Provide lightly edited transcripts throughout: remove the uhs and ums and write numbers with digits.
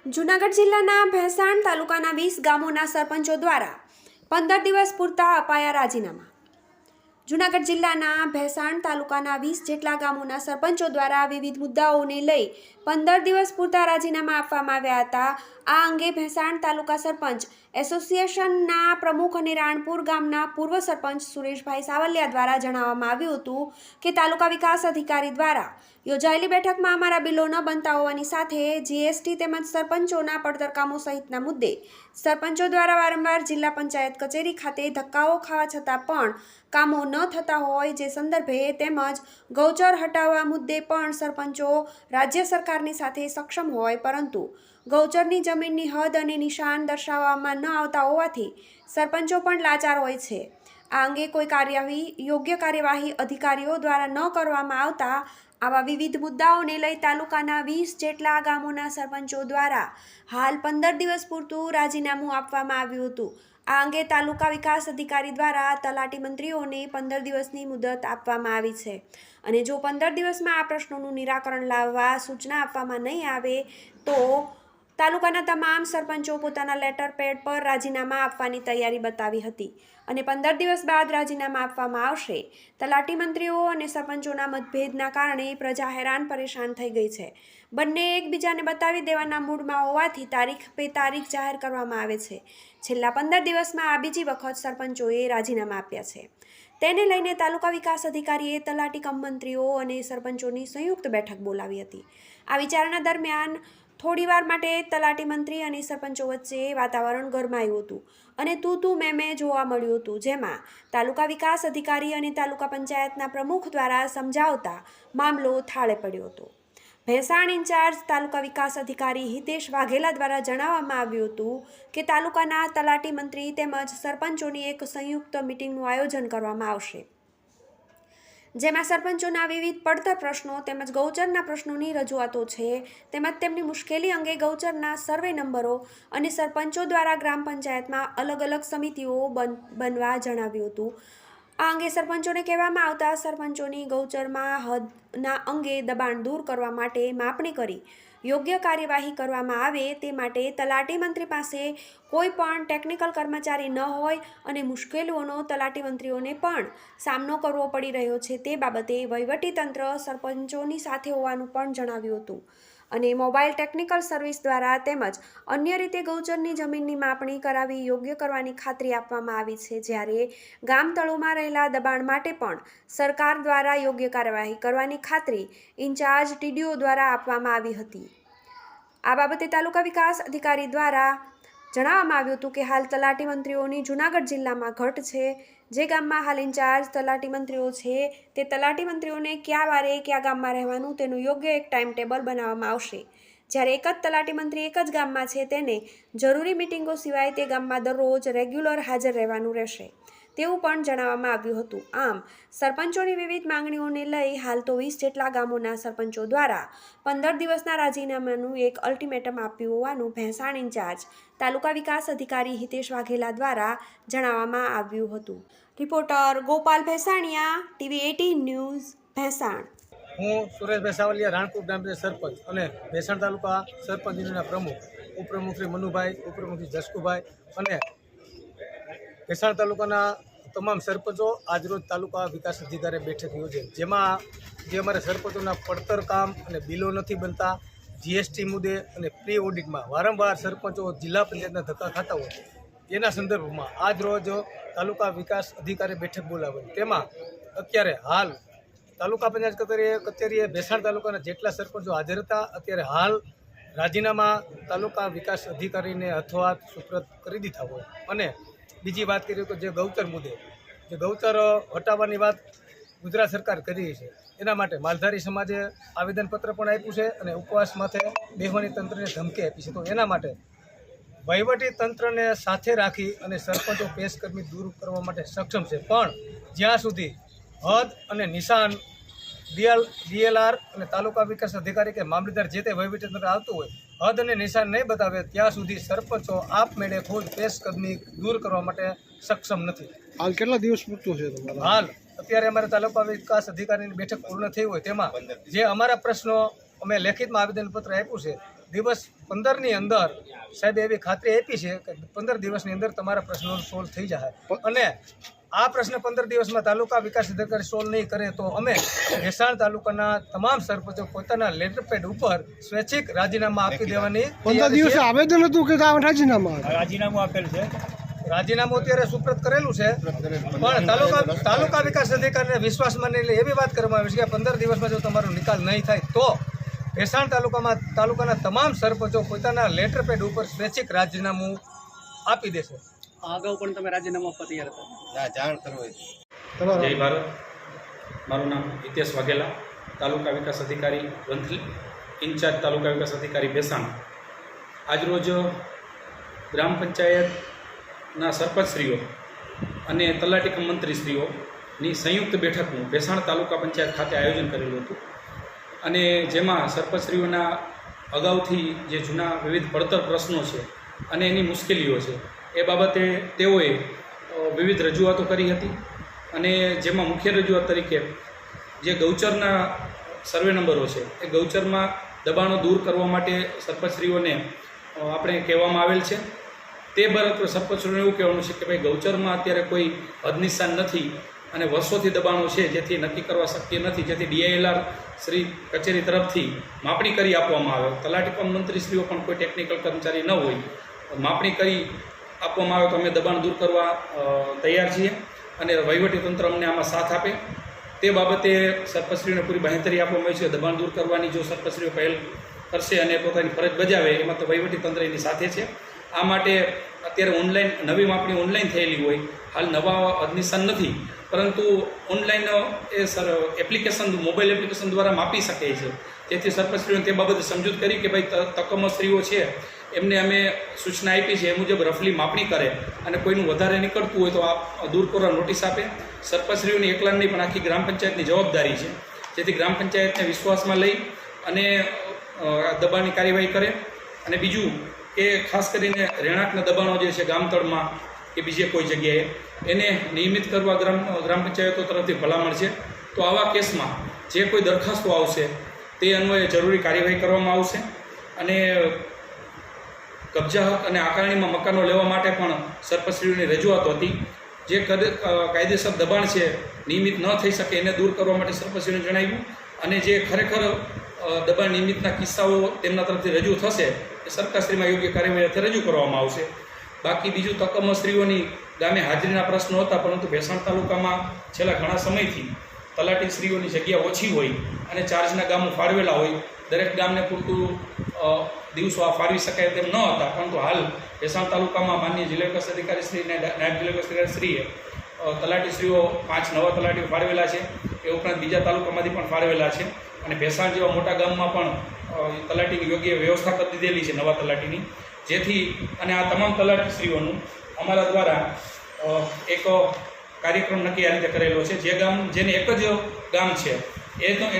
જૂનાગઢ જિલ્લાના ભેંસાણ તાલુકાના 20 ગામોના સરપંચો દ્વારા 15 દિવસ પૂરતા અપાયા રાજીનામા। જૂનાગઢ જિલ્લાના ભેંસાણ તાલુકાના 20 જેટલા ગામોના સરપંચો દ્વારા વિવિધ મુદ્દાઓને લઈ 15 દિવસ પૂરતા રાજીનામા આપવામાં આવ્યા હતા। આ અંગે ભેંસાણ તાલુકા સરપંચ એસોસિએશનના પ્રમુખ અને રાણપુર ગામના પૂર્વ સરપંચ સુરેશભાઈ સાવલિયા દ્વારા જણાવવામાં આવ્યું હતું કે તાલુકા વિકાસ અધિકારી દ્વારા યોજાયેલી બેઠકમાં અમારા બિલો ન બનતા હોવાની સાથે જીએસટી તેમજ સરપંચોના પડતર કામો સહિતના મુદ્દે સરપંચો દ્વારા વારંવાર જિલ્લા પંચાયત કચેરી ખાતે ધક્કાઓ ખાવા છતાં પણ કામો ન થતા હોય જે સંદર્ભે તેમજ ગૌચર હટાવવા મુદ્દે પણ સરપંચો રાજ્ય સરકારની સાથે સક્ષમ હોય પરંતુ ગૌચરની જમીનની હદ અને નિશાન દર્શાવવામાં ન આવતા હોવાથી સરપંચો પણ લાચાર હોય છે। આ અંગે કોઈ યોગ્ય કાર્યવાહી અધિકારીઓ દ્વારા ન કરવામાં આવતા આવા વિવિધ મુદ્દાઓને લઈ તાલુકાના 20 જેટલા ગામોના સરપંચો દ્વારા હાલ 15 દિવસ પૂરતું રાજીનામું આપવામાં આવ્યું હતું। આ અંગે તાલુકા વિકાસ અધિકારી દ્વારા તલાટી મંત્રીઓને 15 દિવસની મુદત આપવામાં આવી છે અને જો 15 દિવસમાં આ પ્રશ્નોનું નિરાકરણ લાવવા સૂચના આપવામાં નહીં આવે તો તાલુકાના તમામ સરપંચો પોતાના લેટર પેડ પર રાજીનામા આપવાની તૈયારી બતાવી હતી અને 15 દિવસ બાદ રાજીનામા આપવામાં આવશે। તલાટી મંત્રીઓ અને સરપંચોના મતભેદના કારણે પ્રજા હેરાન પરેશાન થઈ ગઈ છે। બંને એકબીજાને બતાવી દેવાના મૂડમાં હોવાથી તારીખ પે તારીખ જાહેર કરવામાં આવે છે। છેલ્લા 15 દિવસમાં આ બીજી વખત સરપંચોએ રાજીનામા આપ્યા છે। તેને લઈને તાલુકા વિકાસ અધિકારીએ તલાટી કમ મંત્રીઓ અને સરપંચોની સંયુક્ત બેઠક બોલાવી હતી। આ વિચારણા દરમિયાન થોડીવાર માટે તલાટી મંત્રી અને સરપંચો વચ્ચે વાતાવરણ ગરમાયું હતું અને તું મેં જોવા મળ્યું હતું જેમાં તાલુકા વિકાસ અધિકારી અને તાલુકા પંચાયતના પ્રમુખ દ્વારા સમજાવતા મામલો થાળે પડ્યો હતો। ભેંસાણ ઇન્ચાર્જ તાલુકા વિકાસ અધિકારી હિતેશ વાઘેલા દ્વારા જણાવવામાં આવ્યું હતું કે તાલુકાના તલાટી મંત્રી તેમજ સરપંચોની એક સંયુક્ત મિટિંગનું આયોજન કરવામાં આવશે જેમાં સરપંચોના વિવિધ પડતર પ્રશ્નો તેમજ ગૌચરના પ્રશ્નોની રજૂઆતો છે તેમજ તેમની મુશ્કેલી અંગે ગૌચરના સર્વે નંબરો અને સરપંચો દ્વારા ગ્રામ પંચાયતમાં અલગ અલગ સમિતિઓ બનવા જણાવ્યું હતું। આ અંગે સરપંચોને કહેવામાં આવતા સરપંચોની ગૌચરમાં હદના અંગે દબાણ દૂર કરવા માટે માપણી કરી યોગ્ય કાર્યવાહી કરવામાં આવે તે માટે તલાટી મંત્રી પાસે કોઈ પણ ટેકનિકલ કર્મચારી ન હોય અને મુશ્કેલીઓનો તલાટી મંત્રીઓને પણ સામનો કરવો પડી રહ્યો છે તે બાબતે વહીવટીતંત્ર સરપંચોની સાથે હોવાનું પણ જણાવ્યું હતું અને મોબાઈલ ટેકનિકલ સર્વિસ દ્વારા તેમજ અન્ય રીતે ગૌચરની જમીનની માપણી કરાવી યોગ્ય કરવાની ખાતરી આપવામાં આવી છે જ્યારે ગામ તળોમાં રહેલા દબાણ માટે પણ સરકાર દ્વારા યોગ્ય કાર્યવાહી કરવાની ખાતરી ઇન્ચાર્જ ટીડીઓ દ્વારા આપવામાં આવી હતી। આ બાબતે તાલુકા વિકાસ અધિકારી દ્વારા જણાવવામાં આવ્યું હતું કે હાલ તલાટી મંત્રીઓની જૂનાગઢ જિલ્લામાં ઘટ છે। જે ગામમાં હાલ ઇન્ચાર્જ તલાટી મંત્રીઓ છે તે તલાટી મંત્રીઓને કયા વારે કયા ગામમાં રહેવાનું તેનું યોગ્ય એક ટાઈમ ટેબલ બનાવવામાં આવશે જ્યારે એક જ તલાટી મંત્રી એક જ ગામમાં છે તેને જરૂરી મિટિંગો સિવાય તે ગામમાં દરરોજ રેગ્યુલર હાજર રહેવાનું રહેશે તેવું પણ જણાવવામાં આવ્યું હતું। આમ સરપંચોની વિવિધ માંગણીઓને લઈ હાલ તો 20 જેટલા ગામોના સરપંચો દ્વારા 15 દિવસના રાજીનામાનું એક અલ્ટિમેટમ આપ્યું હોવાનું ભેંસાણ ઇન્ચાર્જ તાલુકા વિકાસ અધિકારી હિતેશ વાઘેલા દ્વારા જણાવવામાં આવ્યું હતું। Reporter Gopal Bhensaniya, TV 18 news, Bhesan. હું સુરેશભાઈ સાવલિયા, રાણપુર ગામના સરપંચ અને ભેંસાણ તાલુકા સરપંચ યુનિયનના પ્રમુખ, ઉપપ્રમુખ શ્રી મનુભાઈ, ઉપપ્રમુખ શ્રી જસકુભાઈ અને ભેંસાણ તાલુકાના તમામ સરપંચો આજરોજ તાલુકા વિકાસ અધિકારી બેઠક યોજે જેમાં જે અમારા સરપંચોના પડતર કામ અને બિલો નથી બનતા, જીએસટી મુદ્દે અને પ્રી ઓડિટમાં વારંવાર સરપંચો જિલ્લા પંચાયતના ધક્કા ખાતા હોય તેના સંદર્ભમાં આજરોજ તાલુકા વિકાસ અધિકારી બેઠક બોલાવી તેમાં અત્યારે હાલ તાલુકા પંચાયત કચેરીએ ભેંસાણ તાલુકાના જેટલા સરપંચો હાજર હતા અત્યારે હાલ રાજીનામા તાલુકા વિકાસ અધિકારીને અથવાત સુપ્રત કરી દીધા હોય। અને બીજી વાત કરીએ તો જે ગૌચર મુદ્દે જે ગૌચર હટાવવાની વાત ગુજરાત સરકાર કરી છે એના માટે માલધારી સમાજે આવેદનપત્ર પણ આપ્યું છે અને ઉપવાસ માથે બેહવાની તંત્રને ધમકી આપી છે તો એના માટે વહીવટી તંત્રને સાથે રાખી અને સરપંચો પેશકર્મી દૂર કરવા માટે સક્ષમ છે પણ જ્યાં સુધી હદ અને નિશાન DLR અને તાલુકા વિકાસ અધિકારી કે મામલતદાર જે તે વહીવટીતંત્ર આવતું હોય હદ અને નિશાન નહીં બતાવે ત્યાં સુધી સરપંચો આપમેળે ખુદ પેશકદમી દૂર કરવા માટે સક્ષમ નથી। હાલ કેટલા દિવસ પૂરતું છે તમારા? હાલ અત્યારે અમારે તાલુકા વિકાસ અધિકારીની બેઠક પૂર્ણ થઈ હોય તેમાં જે અમારા પ્રશ્નો અમે લેખિતમાં આવેદનપત્ર આપ્યું છે દિવસ 15ની અંદર સાહેબ એવી ખાતરી આપી છે કે 15 દિવસની અંદર તમારા પ્રશ્નો સોલ્વ થઈ જાય અને આ પ્રશ્ન 15 દિવસમાં તાલુકા વિકાસ અધિકારી સોલ્વ નહીં કરે તો અમે ભેસાણ તાલુકાના તમામ સરપંચો પોતાના લેટર પેડ ઉપર સ્વૈચ્છિક રાજીનામા આપી દેવાની 15 દિવસે આવેદન હતું કે રાજીનામા રાજીનામું અત્યારે સુપ્રત કરેલું છે પણ તાલુકા વિકાસ અધિકારીને વિશ્વાસમાં નહીં લે એવી વાત કરવામાં આવી છે કે 15 દિવસમાં જો તમારો નિકાલ નહીં થાય તો ભેસાણ તાલુકાના તમામ સરપંચો પોતાના લેટર પેડ ઉપર સ્વૈચ્છિક રાજીનામું આપી દેશે. અગાઉ પણ તમે રાજીનામું આપવા તૈયાર હતા? જાણ કરવા જય ભારત. મારું નામ હિતેશ વાઘેલા, તાલુકા વિકાસ અધિકારી વંથલી, ઇન્ચાર્જ તાલુકા વિકાસ અધિકારી ભેસાણ. આજરોજ ગ્રામ પંચાયતના સરપંચશ્રીઓ અને તલાટી કમ મંત્રીશ્રીઓની સંયુક્ત બેઠકનું ભેસાણ તાલુકા પંચાયત ખાતે આયોજન કરેલું હતું અને જેમાં સરપંચશ્રીઓના અગાઉથી જે જૂના વિવિધ પડતર પ્રશ્નો છે અને એની મુશ્કેલીઓ છે એ બાબતે તેઓએ વિવિધ રજૂઆતો કરી હતી અને જેમાં મુખ્ય રજૂઆત તરીકે જે ગૌચરના સર્વે નંબરો છે એ ગૌચરમાં દબાણો દૂર કરવા માટે સરપંચશ્રીઓને આપણે કહેવામાં આવેલ છે. તે બાબત સરપંચશ્રીઓને એવું કહેવાનું છે કે ભાઈ ગૌચરમાં અત્યારે કોઈ હદનિશાન નથી અને વર્ષોથી દબાણો છે જેથી નક્કી કરવા શક્ય નથી, જેથી DILR શ્રી કચેરી તરફથી માપણી કરી આપવામાં આવે. તલાટી કમ મંત્રીશ્રીઓ પણ કોઈ ટેકનિકલ કર્મચારી ન હોય, માપણી કરી આપવામાં આવે તો અમે દબાણ દૂર કરવા તૈયાર છીએ અને વહીવટીતંત્ર અમને આમાં સાથ આપે તે બાબતે સરપંચશ્રીઓને પૂરી બાંહેધરી આપવામાં આવી છે. દબાણ દૂર કરવાની જો સરપંચશ્રીઓ પહેલ કરશે અને પોતાની ફરજ બજાવે એમાં તો વહીવટીતંત્ર એની સાથે છે. આ માટે અત્યારે ઓનલાઈન નવી માપણી ઓનલાઈન થયેલી હોય, હાલ નવા હદનિશાન નથી, પરંતુ ઓનલાઈન એપ્લિકેશન મોબાઈલ એપ્લિકેશન દ્વારા માપી શકે છે. તેથી સરપંચશ્રીઓને તે બાબતે સમજૂત કરી કે ભાઈ તકમશ્રીઓ છે એમને અમે સૂચના આપી છે એ મુજબ રફલી માપણી કરે અને કોઈનું વધારે નીકળતું હોય તો આ દૂર કરવા નોટિસ આપે. સરપંચશ્રીઓની એકલા નહીં પણ આખી ગ્રામ પંચાયતની જવાબદારી છે, જેથી ગ્રામ પંચાયતને વિશ્વાસમાં લઈ અને દબાણની કાર્યવાહી કરે. અને બીજું કે ખાસ કરીને રહેણાંકના દબાણો જે છે ગામતળમાં કે બીજે કોઈ જગ્યાએ એને નિયમિત કરવા ગ્રામ પંચાયતો તરફથી ભલામણ છે. તો આવા કેસમાં જે કોઈ દરખાસ્તો આવશે તે અન્વયે જરૂરી કાર્યવાહી કરવામાં આવશે અને કબજા હક અને આકારણીમાં મકાનો લેવા માટે પણ સરપંચશ્રીઓની રજૂઆત હતી. જે કાયદેસર દબાણ છે નિયમિત ન થઈ શકે એને દૂર કરવા માટે સરપંચશ્રીઓને જણાવ્યું અને જે ખરેખર દબાણ નિયમિતના કિસ્સાઓ તેમના તરફથી રજૂ થશે એ સરકારશ્રીમાં યોગ્ય કાર્યવાહી રજૂ કરવામાં આવશે. બાકી બીજું તકમશ્રીઓની ગામે હાજરીના પ્રશ્નો હતા, પરંતુ ભેસાણ તાલુકામાં છેલ્લા ઘણા સમયથી તલાટીશ્રીઓની જગ્યા ઓછી હોય અને ચાર્જના ગામો ફાળવેલા હોય, દરેક ગામને પૂરતું દિવસો આ ફાળવી શકાય તેમ ન હતા. પરંતુ હાલ ભેસાણ તાલુકામાં માનનીય જિલ્લા વિકાસ અધિકારી શ્રી અને નાયબ જિલ્લા વિકાસ અધિકારી શ્રીએ તલાટીશ્રીઓ 5 નવા તલાટીઓ ફાળવેલા છે. એ ઉપરાંત બીજા તાલુકામાંથી પણ ફાળવેલા છે અને ભેસાણ જેવા મોટા ગામમાં પણ તલાટીની યોગ્ય વ્યવસ્થા કરી દીધેલી છે નવા તલાટીની. જેથી અને આ તમામ તલાટીશ્રીઓનું અમારા દ્વારા એક કાર્યક્રમ નક્કી આ રીતે કરેલો છે. જે ગામ જેને એક જ ગામ છે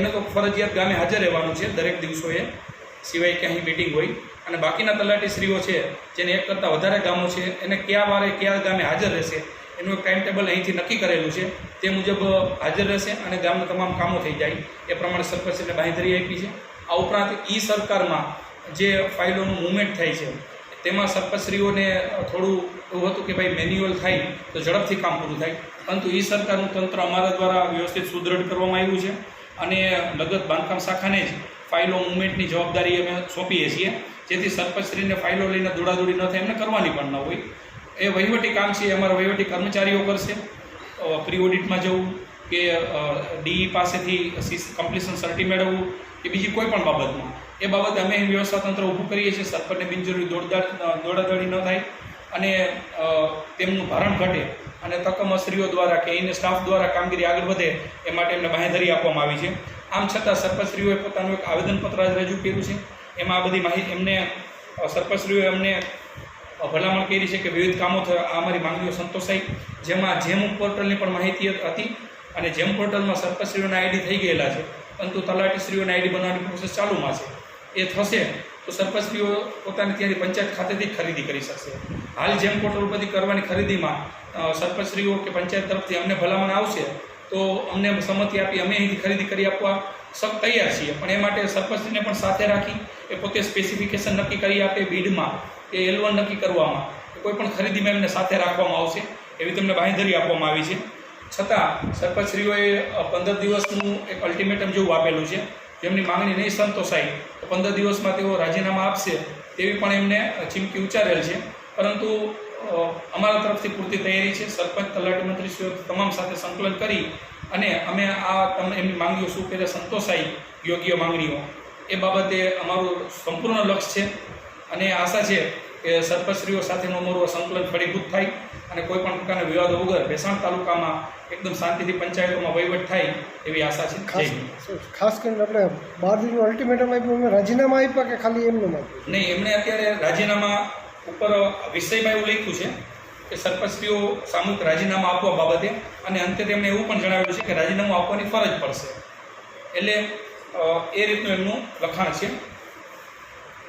એને તો ફરજિયાત ગામે હાજર રહેવાનું છે દરેક દિવસોએ, સિવાય ક્યાંય મિટિંગ હોય. અને બાકીના તલાટીશ્રીઓ છે જેને એક કરતાં વધારે ગામો છે એને કયા વારે કયા ગામે હાજર રહેશે એનું એક ટાઈમ ટેબલ અહીંથી નક્કી કરેલું છે. તે મુજબ હાજર રહેશે અને ગામના તમામ કામો થઈ જાય એ પ્રમાણે સરપંચશ્રીને બાંહેધરી આપી છે. આ ઉપરાંત સરકારમાં જે ફાઇલોનું મૂવમેન્ટ થાય છે તેમાં સરપંચશ્રીઓને થોડું એવું હતું કે ભાઈ મેન્યુઅલ થાય તો ઝડપથી કામ પૂરું થાય, પરંતુ સરકારનું તંત્ર અમારા દ્વારા વ્યવસ્થિત સુદૃઢ કરવામાં આવ્યું છે અને લગત બાંધકામ શાખાને જ ફાઇલો મૂવમેન્ટની જવાબદારી અમે સોંપીએ છીએ, જેથી સરપંચશ્રીને ફાઇલો લઈને દોડાદોડી ન થાય, એમને કરવાની પણ ન હોય. એ વહીવટી કામ છે એ અમારા વહીવટી કર્મચારીઓ કરશે. પ્રી ઓડિટમાં જવું કે DE પાસેથી કમ્પ્લીશન સર્ટી મેળવવું કે બીજી કોઈ પણ બાબતમાં એ બાબતે અમે વ્યવસ્થા તંત્ર ઊભું કરીએ છીએ. સરપંચને બિનજરૂરી દોડાદોડી ન થાય અને તેમનું ભારણ ઘટે અને તકમશ્રીઓ દ્વારા કે એને સ્ટાફ દ્વારા કામગીરી આગળ વધે એ માટે એમને બાંહેધરી આપવામાં આવી છે. આમ છતાં સરપંચશ્રીઓએ પોતાનું એક આવેદનપત્ર રજૂ કર્યું છે. એમાં આ બધી માહિતી એમને સરપંચશ્રીઓએ અમને ભલામણ કરી છે કે વિવિધ કામો થયા, આ અમારી માંગણીઓ સંતોષાઈ. જેમાં જેમ પોર્ટલની પણ માહિતી હતી અને જેમ પોર્ટલમાં સરપંચશ્રીઓના ID થઈ ગયેલા છે, પરંતુ તલાટીશ્રીઓના ID બનાવવાની પ્રોસેસ ચાલુમાં છે. એ થશે તો સરપંચશ્રીઓ પોતાની ત્યાંની પંચાયત ખાતેથી જ ખરીદી કરી શકશે. હાલ જેમ પોર્ટલ ઉપરથી કરવાની ખરીદીમાં સરપંચશ્રીઓ કે પંચાયત તરફથી અમને ભલામણ આવશે તો અમને સંમતિ આપી, અમે અહીંથી ખરીદી કરી આપવા તૈયાર છીએ. પણ એ માટે સરપંચને પણ સાથે રાખી એ પોતે સ્પેસિફિકેશન નક્કી કરી આપે બીડમાં કે L1 નક્કી કરવામાં, કોઈ પણ ખરીદીમાં એમને સાથે રાખવામાં આવશે એવી તેમને બાંહેધરી આપવામાં આવી છે. છતાં સરપંચશ્રીઓએ 15 દિવસનું એક અલ્ટિમેટમ જેવું આપેલું છે. જેમની માંગણી નહીં સંતોષાય તો 15 દિવસમાં તેઓ રાજીનામા આપશે તેવી પણ એમને ચીમકી ઉચ્ચારેલ છે. પરંતુ અમારા તરફથી પૂરતી તૈયારી છે. સરપંચ તલાટી મંત્રીશ્રીઓ તમામ સાથે સંકલન કરી અને અમે એમની માંગણીઓ શું કરે સંતોષાય યોગ્ય માંગણીઓ એ બાબતે અમારું સંપૂર્ણ લક્ષ્ય છે. અને આશા છે કે સરપંચશ્રીઓ સાથેનું અમારું સંકલન ફળીભૂત થાય અને કોઈ પણ પ્રકારના વિવાદો વગર ભેસાણ તાલુકામાં એકદમ શાંતિથી પંચાયતોમાં વહીવટ થાય એવી આશા છે. ખાસ કરીને આપણે 12 દિનનું અલ્ટિમેટમ આપ્યું, અમે રાજીનામા આપ્યા કે ખાલી એમનું આપ્યું? નહીં, એમણે અત્યારે રાજીનામા ઉપર વિષયમાં એવું લખ્યું છે કે સરપંચશ્રીઓ સામૂહિક રાજીનામા આપવા બાબતે, અને અંતે તેમણે એવું પણ જણાવેલું છે કે રાજીનામું આપવાની ફરજ પડશે. એટલે એ રીતનું એમનું લખાણ છે.